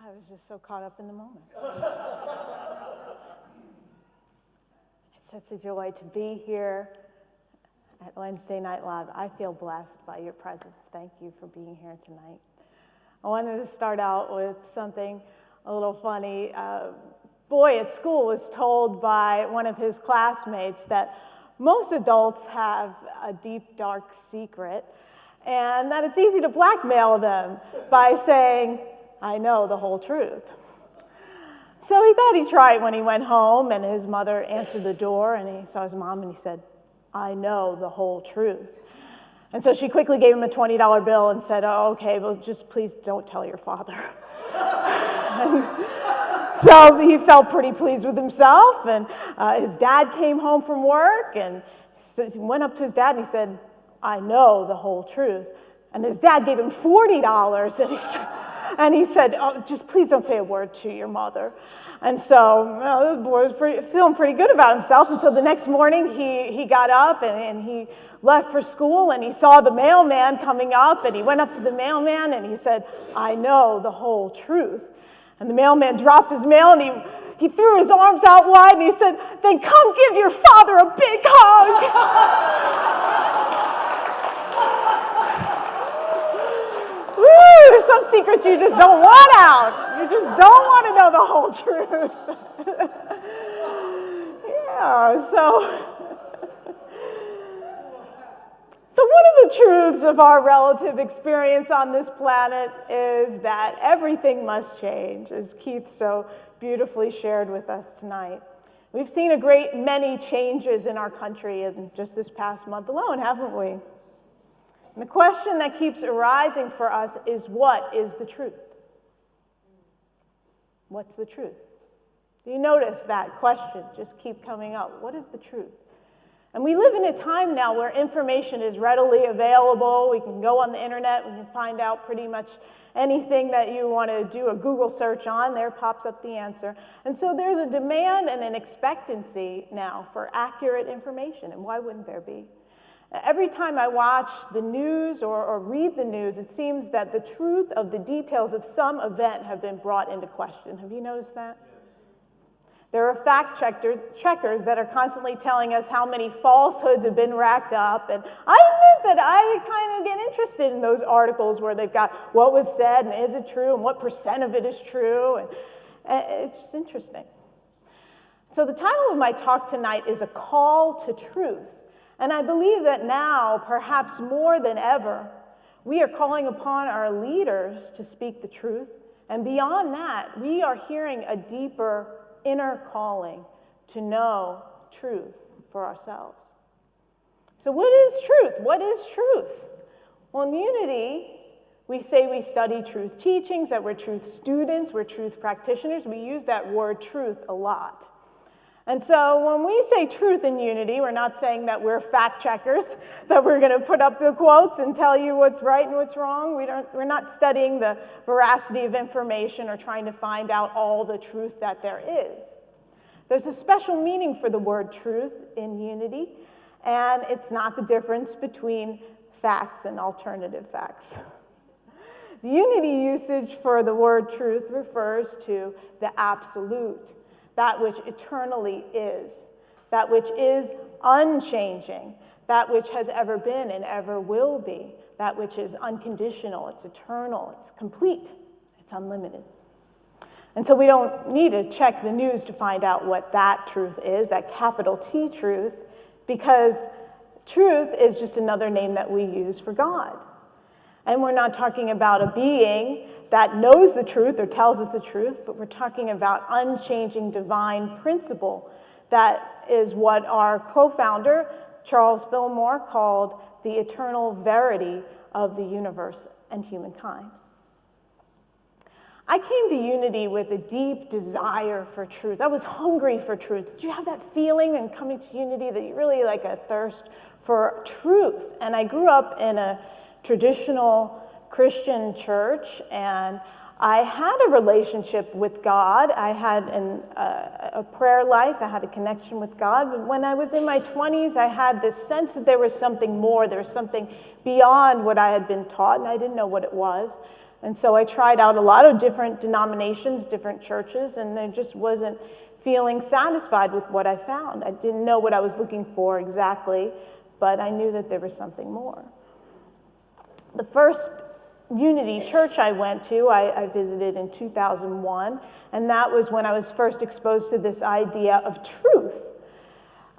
I was just so caught up in the moment. It's such a joy to be here at Wednesday Night Live. I feel blessed by your presence. Thank you for being here tonight. I wanted to start out with something a little funny. A boy at school was told by one of his classmates that most adults have a deep, dark secret, and that it's easy to blackmail them by saying, "I know the whole truth." So he thought he'd try it when he went home, and his mother answered the door, and he saw his mom, and he said, "I know the whole truth." And so she quickly gave him a $20 bill and said, "Oh, okay, well, just please don't tell your father." And so he felt pretty pleased with himself, and his dad came home from work, and he went up to his dad, and he said, "I know the whole truth." And his dad gave him $40, and he said, "Oh, just please don't say a word to your mother." And so the boy was feeling pretty good about himself. And so the next morning he got up and he left for school, and he saw the mailman coming up, and he went up to the mailman and he said, "I know the whole truth." And the mailman dropped his mail, and he threw his arms out wide, and he said, "Then come give your father a big hug." Woo, there's some secrets you just don't want out. You just don't want to know the whole truth. Yeah, so one of the truths of our relative experience on this planet is that everything must change, as Keith so beautifully shared with us tonight. We've seen a great many changes in our country in just this past month alone, haven't we? And the question that keeps arising for us is, what is the truth? What's the truth? Do you notice that question just keep coming up? What is the truth? And we live in a time now where information is readily available. We can go on the internet, we can find out pretty much anything that you want to do a Google search on, there pops up the answer. And so there's a demand and an expectancy now for accurate information, and why wouldn't there be? Every time I watch the news or read the news, it seems that the truth of the details of some event have been brought into question. Have you noticed that? There are fact checkers that are constantly telling us how many falsehoods have been racked up. And I admit that I kind of get interested in those articles where they've got what was said and is it true and what % of it is true. And it's just interesting. So the title of my talk tonight is A Call to Truth. And I believe that now, perhaps more than ever, we are calling upon our leaders to speak the truth. And beyond that, we are hearing a deeper inner calling to know truth for ourselves. So what is truth? What is truth? Well, in Unity, we say we study truth teachings, that we're truth students, we're truth practitioners. We use that word truth a lot. And so when we say truth in Unity, we're not saying that we're fact checkers, that we're going to put up the quotes and tell you what's right and what's wrong. We're not studying the veracity of information or trying to find out all the truth that there is. There's a special meaning for the word truth in Unity, and it's not the difference between facts and alternative facts. The Unity usage for the word truth refers to the absolute, that which eternally is, that which is unchanging, that which has ever been and ever will be, that which is unconditional, it's eternal, it's complete, it's unlimited. And so we don't need to check the news to find out what that truth is, that capital T truth, because truth is just another name that we use for God. And we're not talking about a being that knows the truth or tells us the truth, but we're talking about unchanging divine principle. That is what our co-founder, Charles Fillmore, called the eternal verity of the universe and humankind. I came to Unity with a deep desire for truth. I was hungry for truth. Did you have that feeling in coming to Unity that you really like a thirst for truth? And I grew up in a traditional Christian church, and I had a relationship with God. I had a prayer life. I had a connection with God. But when I was in my 20s, I had this sense that there was something more. There was something beyond what I had been taught, and I didn't know what it was. And so I tried out a lot of different denominations, different churches, and I just wasn't feeling satisfied with what I found. I didn't know what I was looking for exactly, but I knew that there was something more. The first Unity church I went to, I visited in 2001, and that was when I was first exposed to this idea of truth.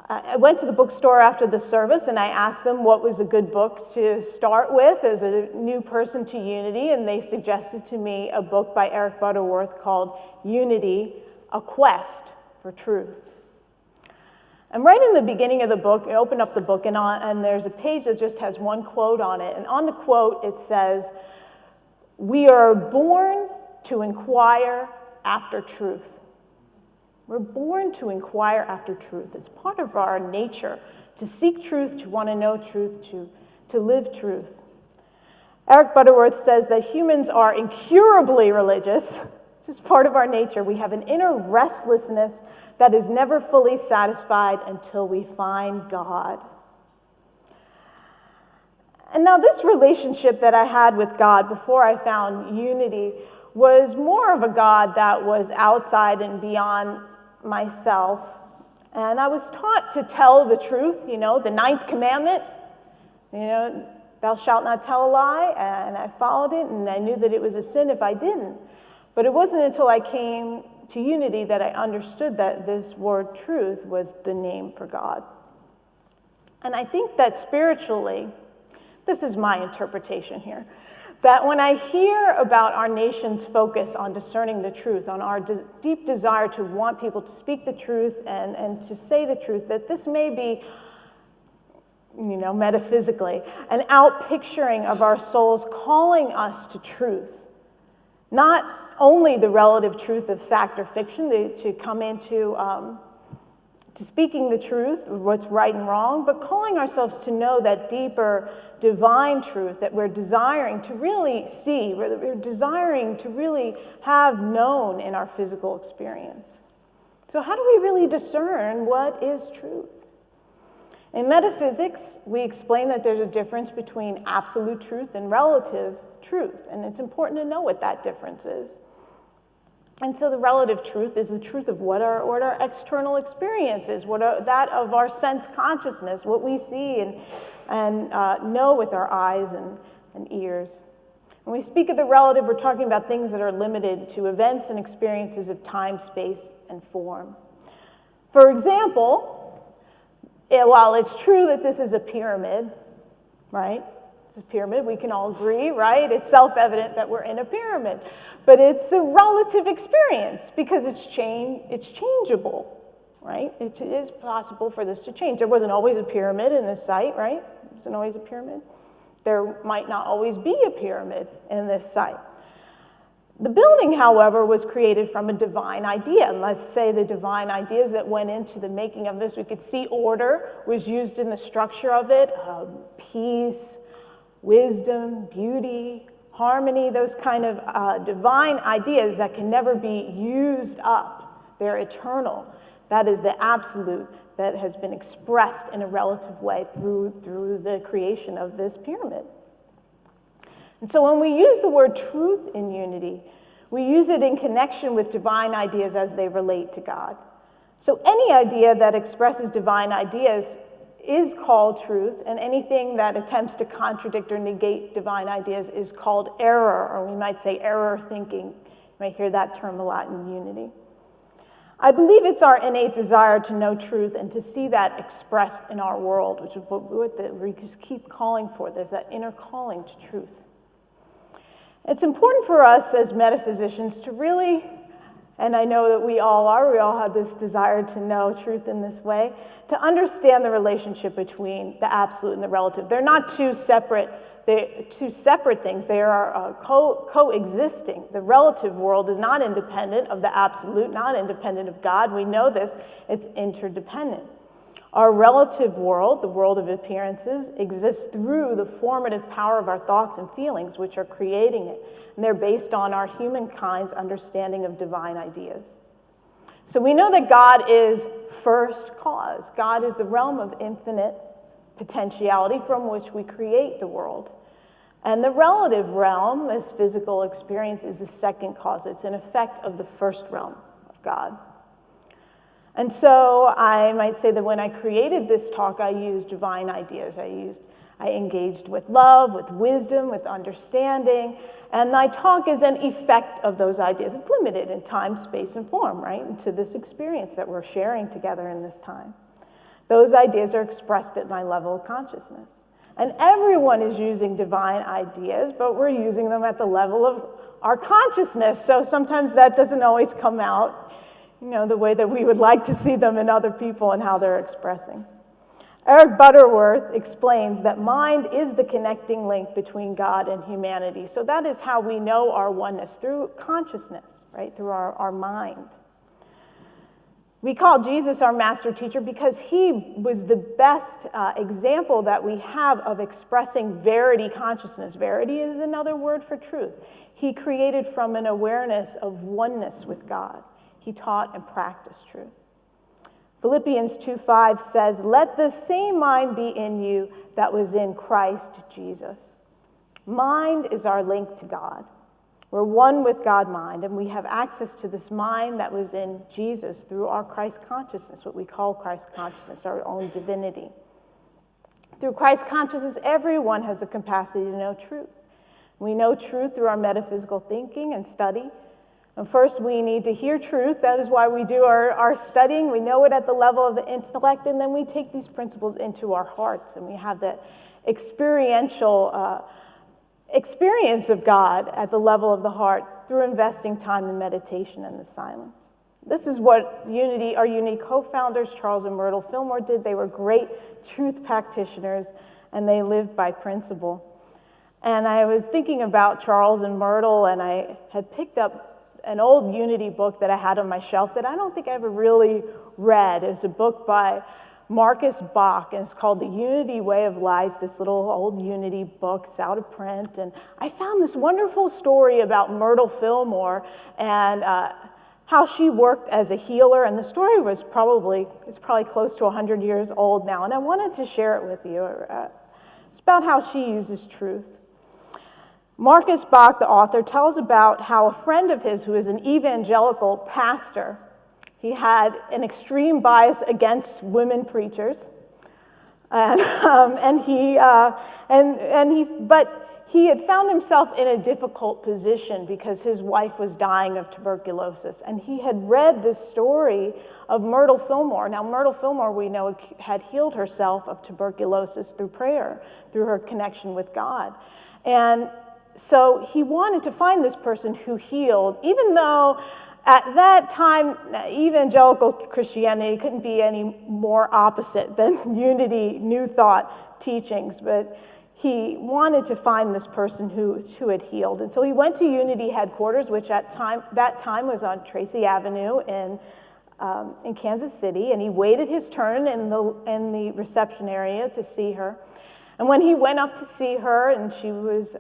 I went to the bookstore after the service and I asked them what was a good book to start with as a new person to Unity, and they suggested to me a book by Eric Butterworth called Unity, A Quest for Truth. And right in the beginning of the book, I open up the book and there's a page that just has one quote on it, and on the quote it says, "We are born to inquire after truth." We're born to inquire after truth. It's part of our nature to seek truth, to want to know truth, to live truth. Eric Butterworth says that humans are incurably religious. It's just part of our nature. We have an inner restlessness that is never fully satisfied until we find God. And now this relationship that I had with God before I found Unity was more of a God that was outside and beyond myself. And I was taught to tell the truth, the 9th commandment, thou shalt not tell a lie, and I followed it, and I knew that it was a sin if I didn't. But it wasn't until I came to Unity that I understood that this word truth was the name for God. And I think that spiritually, this is my interpretation here, that when I hear about our nation's focus on discerning the truth, on our deep desire to want people to speak the truth and to say the truth, that this may be, metaphysically, an outpicturing of our souls calling us to truth. Not only the relative truth of fact or fiction, to come into to speaking the truth, what's right and wrong, but calling ourselves to know that deeper divine truth that we're desiring to really see, we're desiring to really have known in our physical experience. So how do we really discern what is truth? In metaphysics, we explain that there's a difference between absolute truth and relative truth, and it's important to know what that difference is. And so the relative truth is the truth of what our external experience is, that of our sense consciousness, what we see and know with our eyes and ears. When we speak of the relative, we're talking about things that are limited to events and experiences of time, space, and form. For example, while it's true that this is a pyramid, right? It's a pyramid, we can all agree, right? It's self-evident that we're in a pyramid. But it's a relative experience because it's changeable, right? It is possible for this to change. There wasn't always a pyramid in this site, right? There wasn't always a pyramid. There might not always be a pyramid in this site. The building, however, was created from a divine idea. And let's say the divine ideas that went into the making of this, we could see order was used in the structure of it, peace, wisdom, beauty, harmony, those kind of divine ideas that can never be used up. They're eternal. That is the absolute that has been expressed in a relative way through the creation of this pyramid. And so when we use the word truth in Unity, we use it in connection with divine ideas as they relate to God. So any idea that expresses divine ideas is called truth, and anything that attempts to contradict or negate divine ideas is called error, or we might say error thinking. You might hear that term a lot in Unity. I believe it's our innate desire to know truth and to see that expressed in our world, which is what we just keep calling for. There's that inner calling to truth. It's important for us as metaphysicians to really, and I know that we all have this desire to know truth in this way, to understand the relationship between the absolute and the relative. They're not two separate things. They are coexisting. The relative world is not independent of the absolute, not independent of God. We know this. It's interdependent. Our relative world, the world of appearances, exists through the formative power of our thoughts and feelings, which are creating it. And they're based on our humankind's understanding of divine ideas. So we know that God is first cause. God is the realm of infinite potentiality from which we create the world. And the relative realm, this physical experience, is the second cause. It's an effect of the first realm of God. And so I might say that when I created this talk, I used divine ideas. I engaged with love, with wisdom, with understanding. And my talk is an effect of those ideas. It's limited in time, space, and form, right? And to this experience that we're sharing together in this time. Those ideas are expressed at my level of consciousness. And everyone is using divine ideas, but we're using them at the level of our consciousness. So sometimes that doesn't always come out, the way that we would like to see them in other people and how they're expressing. Eric Butterworth explains that mind is the connecting link between God and humanity. So that is how we know our oneness, through consciousness, right? Through our mind. We call Jesus our master teacher because he was the best example that we have of expressing verity consciousness. Verity is another word for truth. He created from an awareness of oneness with God. He taught and practiced truth. Philippians 2:5 says, "Let the same mind be in you that was in Christ Jesus." Mind is our link to God. We're one with God mind, and we have access to this mind that was in Jesus through our Christ consciousness, what we call Christ consciousness, our own divinity. Through Christ consciousness, everyone has the capacity to know truth. We know truth through our metaphysical thinking and study. And first, we need to hear truth. That is why we do our studying. We know it at the level of the intellect, and then we take these principles into our hearts, and we have that experiential experience of God at the level of the heart through investing time in meditation and the silence. This is what our unique co-founders, Charles and Myrtle Fillmore, did. They were great truth practitioners, and they lived by principle. And I was thinking about Charles and Myrtle, and I had picked up an old Unity book that I had on my shelf that I don't think I ever really read. It was a book by Marcus Bach, and it's called The Unity Way of Life, this little old Unity book. It's out of print. And I found this wonderful story about Myrtle Fillmore and how she worked as a healer. And the story it's probably close to 100 years old now. And I wanted to share it with you. It's about how she uses truth. Marcus Bach, the author, tells about how a friend of his who is an evangelical pastor, he had an extreme bias against women preachers, but he had found himself in a difficult position because his wife was dying of tuberculosis, and he had read this story of Myrtle Fillmore. Now, Myrtle Fillmore, we know, had healed herself of tuberculosis through prayer, through her connection with God, and so he wanted to find this person who healed, even though at that time, evangelical Christianity couldn't be any more opposite than Unity New Thought teachings, but he wanted to find this person who had healed. And so he went to Unity headquarters, which at that time was on Tracy Avenue in Kansas City, and he waited his turn in the reception area to see her. And when he went up to see her, and she was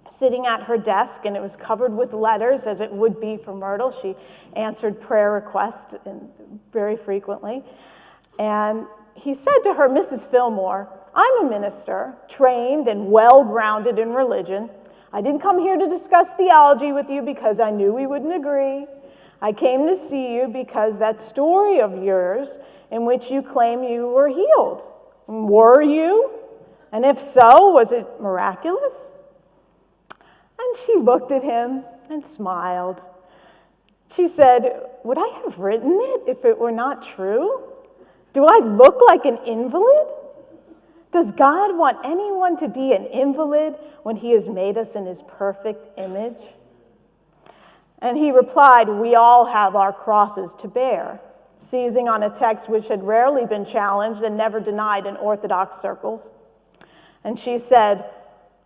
sitting at her desk, and it was covered with letters, as it would be for Myrtle. She answered prayer requests very frequently. And he said to her, "Mrs. Fillmore, I'm a minister, trained and well-grounded in religion. I didn't come here to discuss theology with you because I knew we wouldn't agree. I came to see you because that story of yours in which you claim you were healed. Were you? And if so, was it miraculous?" And she looked at him and smiled. She said, "Would I have written it if it were not true? Do I look like an invalid? Does God want anyone to be an invalid when he has made us in his perfect image?" And he replied, "We all have our crosses to bear," seizing on a text which had rarely been challenged and never denied in Orthodox circles. And she said,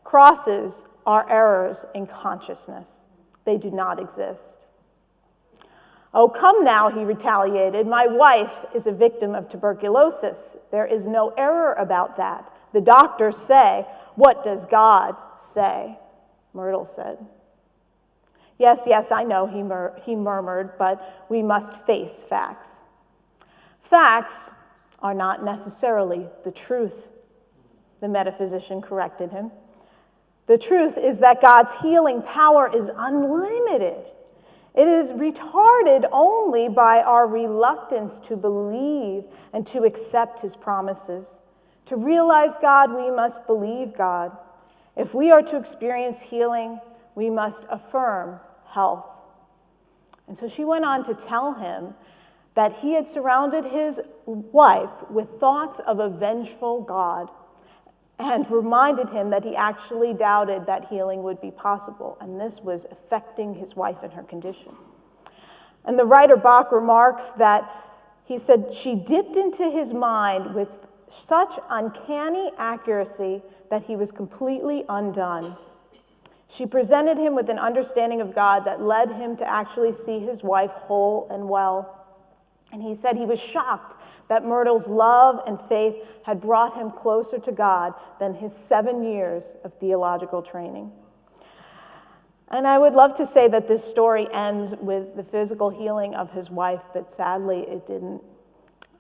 "Crosses are errors in consciousness. They do not exist." "Oh, come now," he retaliated. "My wife is a victim of tuberculosis. There is no error about that. The doctors say, what does God say?" Myrtle said. Yes, I know," he murmured, "but we must face facts." "Facts are not necessarily the truth," the metaphysician corrected him. The truth is that God's healing power is unlimited. It is retarded only by our reluctance to believe and to accept his promises. To realize God, we must believe God. If we are to experience healing, we must affirm health. And so she went on to tell him that he had surrounded his wife with thoughts of a vengeful God, and reminded him that he actually doubted that healing would be possible, and this was affecting his wife and her condition. And the writer Bach remarks that he said, she dipped into his mind with such uncanny accuracy that he was completely undone. She presented him with an understanding of God that led him to actually see his wife whole and well. And he said he was shocked that Myrtle's love and faith had brought him closer to God than his 7 years of theological training. And I would love to say that this story ends with the physical healing of his wife, but sadly it didn't.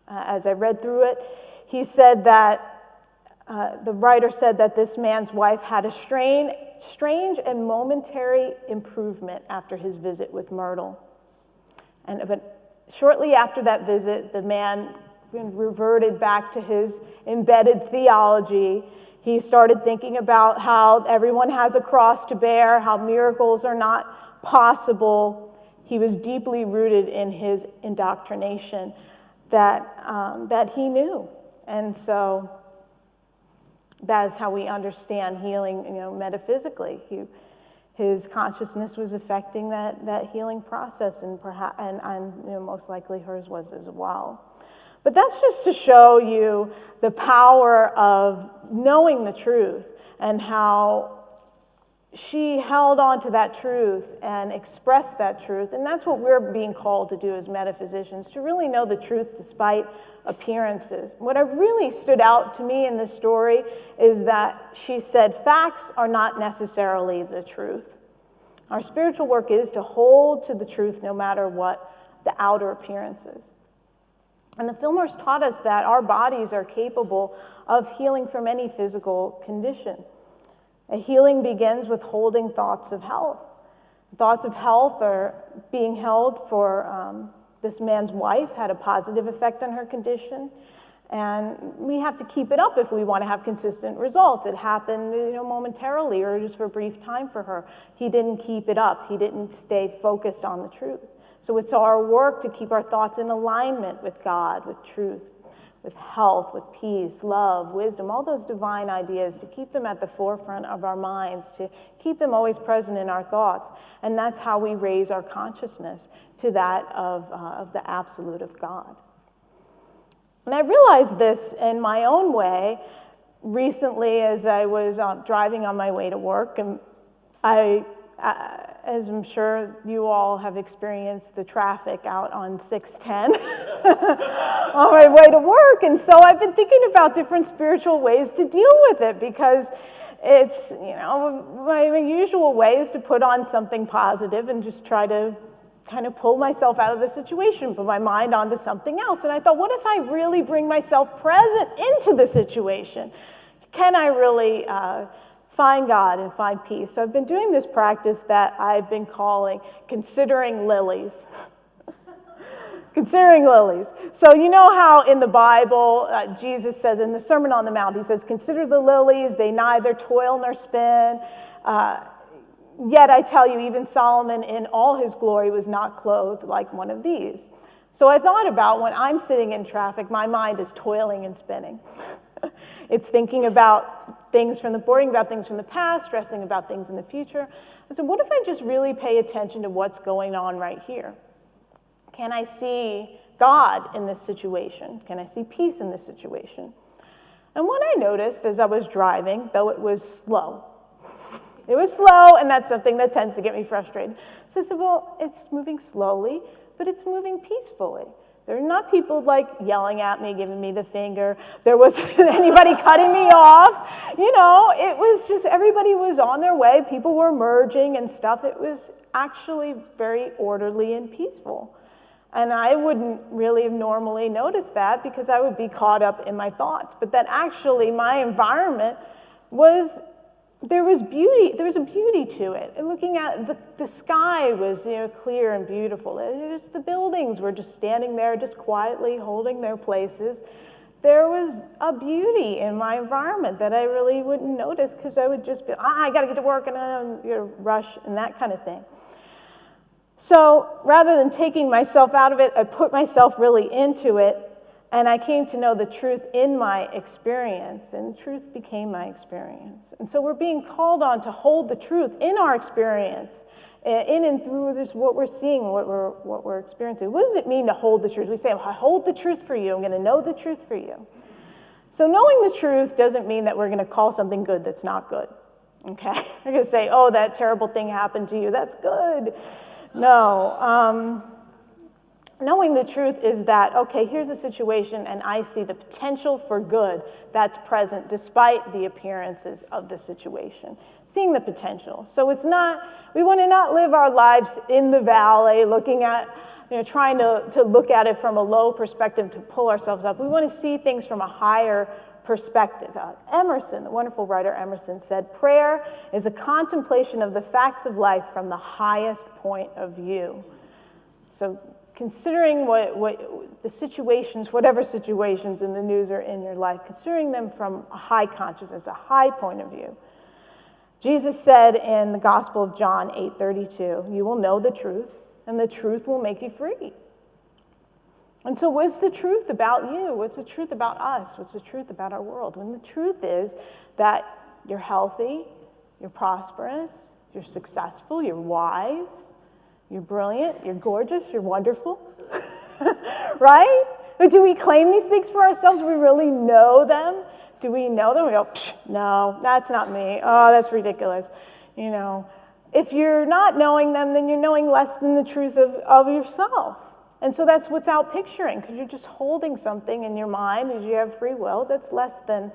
As I read through it, he said that, the writer said that this man's wife had a strange and momentary improvement after his visit with Myrtle. But shortly after that visit, the man reverted back to his embedded theology. He started thinking about how everyone has a cross to bear, how miracles are not possible. He was deeply rooted in his indoctrination that he knew. And so that is how we understand healing, metaphysically. His consciousness was affecting that healing process, and perhaps, and most likely hers was as well. But that's just to show you the power of knowing the truth and how she held on to that truth and expressed that truth. And that's what we're being called to do as metaphysicians, to really know the truth despite appearances. What really stood out to me in this story is that she said, facts are not necessarily the truth. Our spiritual work is to hold to the truth no matter what the outer appearance is. And the Fillmores taught us that our bodies are capable of healing from any physical condition. A healing begins with holding thoughts of health. Thoughts of health are being held for this man's wife, had a positive effect on her condition. And we have to keep it up if we want to have consistent results. It happened, momentarily or just for a brief time for her. He didn't keep it up. He didn't stay focused on the truth. So it's our work to keep our thoughts in alignment with God, with truth, with health, with peace, love, wisdom, all those divine ideas, to keep them at the forefront of our minds, to keep them always present in our thoughts. And that's how we raise our consciousness to that of the absolute of God. And I realized this in my own way recently as I was driving on my way to work, and as I'm sure you all have experienced, the traffic out on 610 on my way to work. And so I've been thinking about different spiritual ways to deal with it, because it's, my usual way is to put on something positive and just try to kind of pull myself out of the situation, put my mind onto something else. And I thought, what if I really bring myself present into the situation? Can I really find God and find peace? So I've been doing this practice that I've been calling considering lilies. Considering lilies. So you know how in the Bible, Jesus says in the Sermon on the Mount, he says, consider the lilies, they neither toil nor spin. Yet I tell you, even Solomon in all his glory was not clothed like one of these. So I thought about when I'm sitting in traffic, my mind is toiling and spinning. It's thinking about things worrying about things from the past, stressing about things in the future. I said, what if I just really pay attention to what's going on right here? Can I see God in this situation? Can I see peace in this situation? And what I noticed as I was driving, though it was slow, and that's something that tends to get me frustrated. So I said, well, it's moving slowly, but it's moving peacefully. There are not people yelling at me, giving me the finger. There wasn't anybody cutting me off. It was just everybody was on their way. People were merging and stuff. It was actually very orderly and peaceful. And I wouldn't really have normally noticed that because I would be caught up in my thoughts. But that actually my environment was there was beauty. There was a beauty to it. And looking at the sky was, clear and beautiful. The buildings were just standing there, just quietly holding their places. There was a beauty in my environment that I really wouldn't notice because I would just be, I got to get to work and rush and that kind of thing. So rather than taking myself out of it, I put myself really into it, and I came to know the truth in my experience, and truth became my experience. And so we're being called on to hold the truth in our experience, in and through this, what we're seeing, what we're experiencing. What does it mean to hold the truth? We say, I hold the truth for you. I'm going to know the truth for you. So knowing the truth doesn't mean that we're going to call something good that's not good. Okay? We're going to say, that terrible thing happened to you. That's good. No. Knowing the truth is that, here's a situation and I see the potential for good that's present despite the appearances of the situation. Seeing the potential. So we want to not live our lives in the valley looking at, trying to look at it from a low perspective to pull ourselves up. We want to see things from a higher perspective. Emerson, the wonderful writer Emerson, said, prayer is a contemplation of the facts of life from the highest point of view. So considering what the situations, whatever situations in the news or in your life, considering them from a high consciousness, a high point of view. Jesus said in the Gospel of John 8:32, you will know the truth, and the truth will make you free. And so what's the truth about you? What's the truth about us? What's the truth about our world? When the truth is that you're healthy, you're prosperous, you're successful, you're wise, you're brilliant, you're gorgeous, you're wonderful, right? But do we claim these things for ourselves? Do we really know them? Do we know them? We go, no, that's not me. Oh, that's ridiculous. If you're not knowing them, then you're knowing less than the truth of yourself. And so that's what's out picturing, because you're just holding something in your mind as you have free will that's less than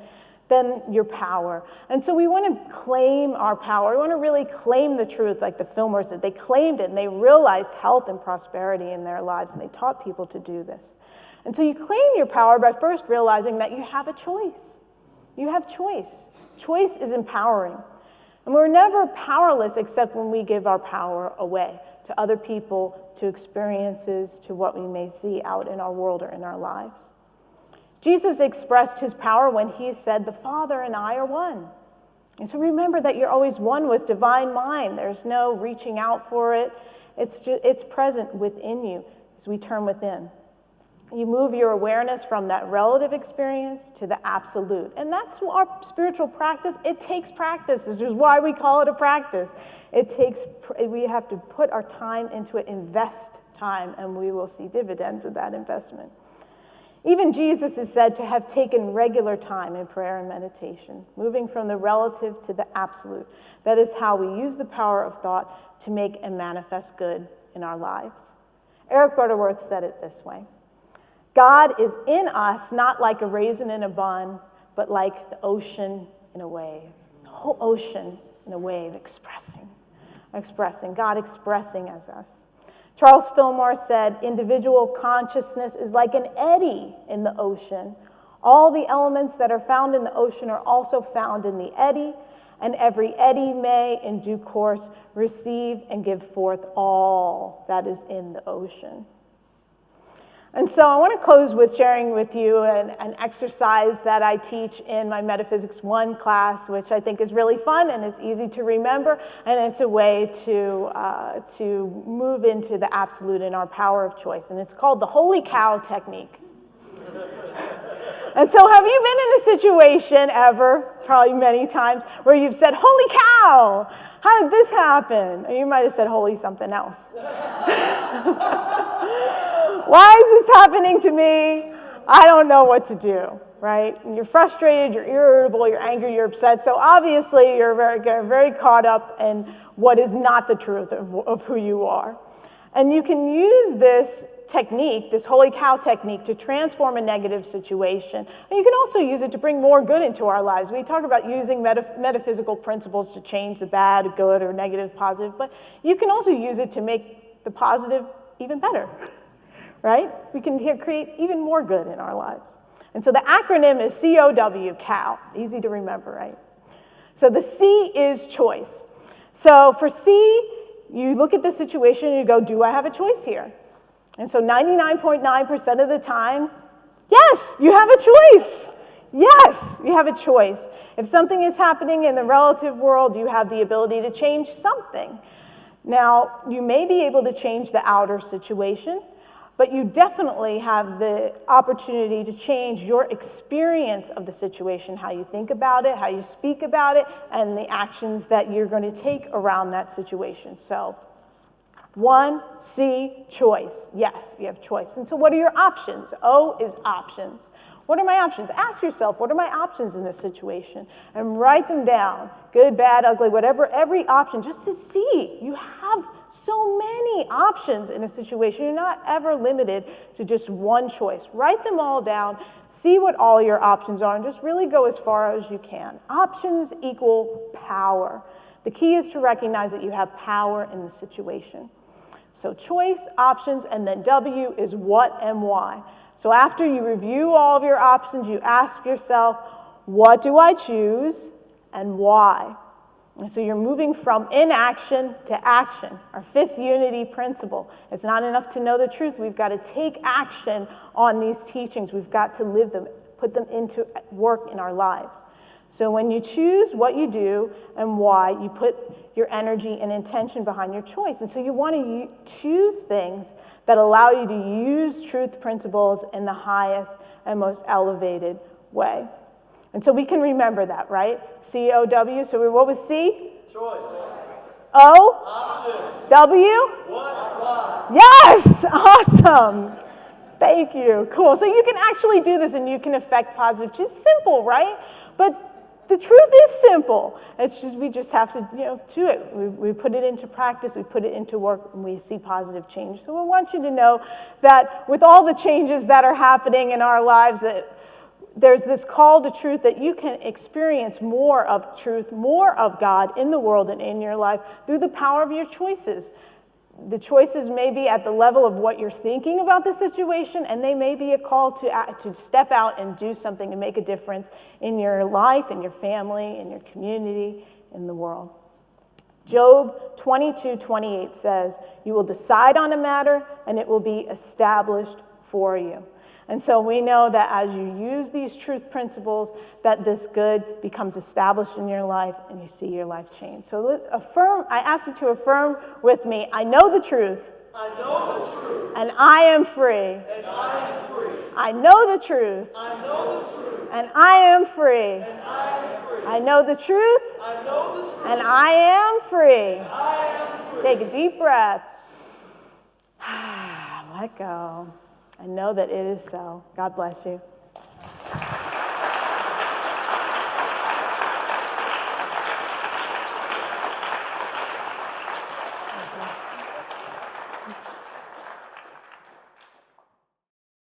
your power. And so we want to claim our power. We want to really claim the truth like the filmers did. They claimed it, and they realized health and prosperity in their lives, and they taught people to do this. And so you claim your power by first realizing that you have a choice. You have choice. Choice is empowering. And we're never powerless except when we give our power away to other people, to experiences, to what we may see out in our world or in our lives. Jesus expressed his power when he said, the Father and I are one. And so remember that you're always one with divine mind. There's no reaching out for it. It's present within you as we turn within. You move your awareness from that relative experience to the absolute. And that's our spiritual practice. It takes practice. This is why we call it a practice. We have to put our time into it, invest time, and we will see dividends of that investment. Even Jesus is said to have taken regular time in prayer and meditation, moving from the relative to the absolute. That is how we use the power of thought to make and manifest good in our lives. Eric Butterworth said it this way: God is in us not like a raisin in a bun, but like the ocean in a wave. The whole ocean in a wave expressing, God expressing as us. Charles Fillmore said, individual consciousness is like an eddy in the ocean. All the elements that are found in the ocean are also found in the eddy, and every eddy may, in due course, receive and give forth all that is in the ocean. And so I want to close with sharing with you an exercise that I teach in my Metaphysics 1 class, which I think is really fun and it's easy to remember, and it's a way to move into the absolute in our power of choice. And it's called the holy cow technique. And so have you been in a situation ever, probably many times, where you've said, holy cow, how did this happen? Or you might have said holy something else. Why is this happening to me? I don't know what to do, right? And you're frustrated, you're irritable, you're angry, you're upset. So obviously you're very caught up in what is not the truth of who you are. And you can use this technique, this holy cow technique, to transform a negative situation. And you can also use it to bring more good into our lives. We talk about using metaphysical principles to change the bad, good, or negative, positive, but you can also use it to make the positive even better. Right? We can create even more good in our lives. And so the acronym is COW, COW. Easy to remember, right? So the C is choice. So for C, you look at the situation and you go, do I have a choice here? And so 99.9% of the time, yes, you have a choice. Yes, you have a choice. If something is happening in the relative world, you have the ability to change something. Now, you may be able to change the outer situation, but you definitely have the opportunity to change your experience of the situation, how you think about it, how you speak about it, and the actions that you're going to take around that situation. So, 1, C, choice. Yes, you have choice. And so what are your options? O is options. What are my options? Ask yourself, what are my options in this situation? And write them down. Good, bad, ugly, whatever, every option, just to see. You have so many options in a situation. You're not ever limited to just one choice. Write them all down. See what all your options are and just really go as far as you can. Options equal power. The key is to recognize that you have power in the situation. So choice, options, and then W is what and why. So after you review all of your options, you ask yourself, what do I choose and why? And so you're moving from inaction to action, our fifth unity principle. It's not enough to know the truth. We've got to take action on these teachings. We've got to live them, put them into work in our lives. So when you choose what you do and why, you put your energy and intention behind your choice. And so you want to choose things that allow you to use truth principles in the highest and most elevated way. And so we can remember that, right? C-O-W. So what was C? Choice. O? Options. W? What? Why? Yes! Awesome. Thank you. Cool. So you can actually do this and you can affect positive change. It's simple, right? But the truth is simple. It's just we just have to, do it. We put it into practice, we put it into work, and we see positive change. So I want you to know that with all the changes that are happening in our lives, that there's this call to truth that you can experience more of truth, more of God in the world and in your life through the power of your choices. The choices may be at the level of what you're thinking about the situation, and they may be a call to step out and do something and make a difference in your life, in your family, in your community, in the world. Job 22:28 says, "You will decide on a matter, and it will be established for you." And so we know that as you use these truth principles, that this good becomes established in your life and you see your life change. So I ask you to affirm with me, I know the truth. I know the truth. And I am free. And I am free. I know the truth. I know the truth. And I am free. And I am free. I know the truth. I know the truth. And I am free. I am free. Take a deep breath. Let go. I know that it is so. God bless you.